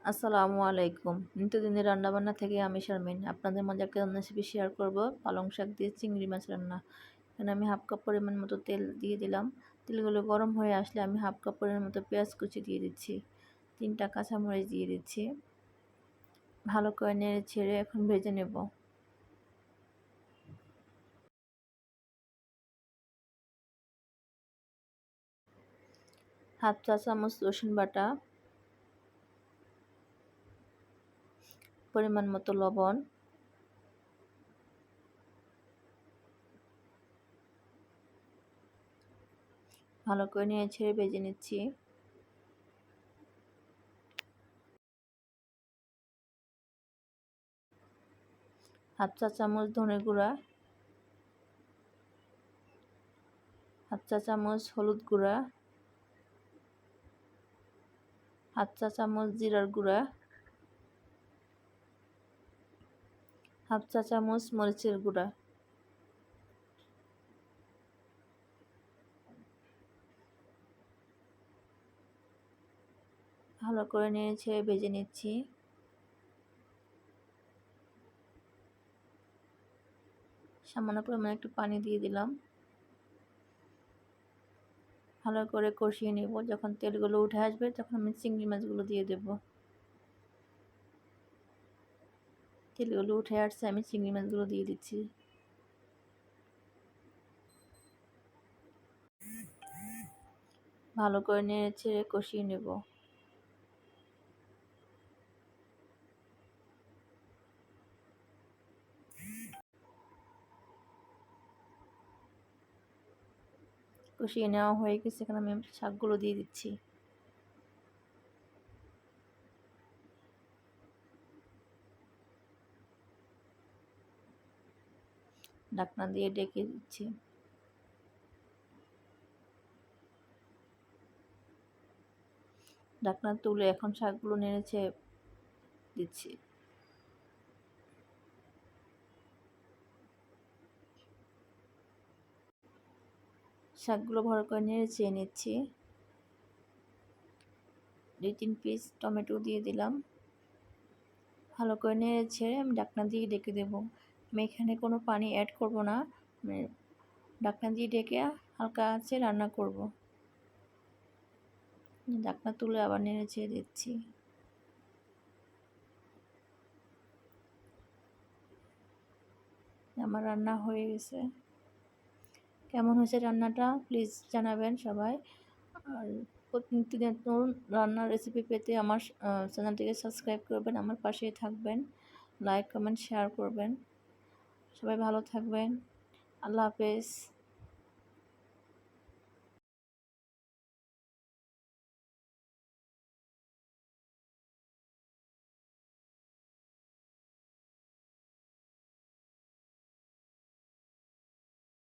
আসসালামু আলাইকুম। নিত্যদিনের রান্নাবান্না থেকে আমি শারমিন। আপনাদের মাঝে একটা রান্নার রেসিপি শেয়ার করব। পালং শাক দিয়ে চিংড়ি মাছ রান্না। এখানে আমি হাফ কাপ পরিমাণ মতো তেল দিয়ে দিলাম। তেলগুলো গরম হয়ে আসলে আমি হাফ কাপ পরিমাণ মতো পেঁয়াজ কুচি দিয়ে দিচ্ছি। 3টা কাঁচামরিচ দিয়ে দিচ্ছি। ভালো করে নেড়ে ছেড়ে এখন ভেজে নেব। হাফ চা চামচ রসুন বাটা, পরিমাণ মতো লবণ, ভালো করে নেড়ে ছেড়ে ভেজে নিচ্ছি। হাফ চা চামচ ধনে গুঁড়া, হাফ চা চামচ হলুদ গুঁড়া, হাফ চা চামচ জিরার গুঁড়া, হাফ চা চামচ মরিচের গুঁড়া। ভালো করে নেড়ে ছেড়ে ভেজে নিচ্ছি। সামান্য পরিমাণে একটু পানি দিয়ে দিলাম। ভালো করে কষিয়ে নেব। যখন তেলগুলো উঠে আসবে তখন আমি চিংড়ি মাছগুলো দিয়ে দেব। তেলগুলো উঠে আসছে, আমি চিংড়ি মাছগুলো দিয়ে দিচ্ছি। ভালো করে নেড়ে ছেড়ে কষিয়ে নেব। কষিয়ে নেওয়া হয়ে গেছে, এখানে আমি শাকগুলো দিয়ে দিচ্ছি। ঢাকনা দিয়ে ঢেকে দিচ্ছি। ঢাকনা তুলে এখন শাকগুলো নেড়ে ছেড়ে দিচ্ছি। শাকগুলো ভালো করে নেড়ে চেয়ে নিচ্ছি। 2-3 পিস টমেটো দিয়ে দিলাম। ভালো করে নেড়ে ছেড়ে আমি ঢাকনা দিয়ে ঢেকে দেবো। আমি এখানে কোনো পানি অ্যাড করব না। ঢাকনা দিয়ে ঢেকে হালকা আঁচে রান্না করব। ঢাকনা তুলে আবার নেড়ে ছেড়ে দিচ্ছি। আমার রান্না হয়ে গেছে। কেমন হয়েছে রান্নাটা প্লিজ জানাবেন সবাই। আর প্রতিনিয়ত নতুন রান্নার রেসিপি পেতে আমার চ্যানেলটিকে সাবস্ক্রাইব করবেন, আমার পাশেই থাকবেন, লাইক কমেন্ট শেয়ার করবেন। সবাই ভালো থাকবেন। আল্লাহ হাফেজ।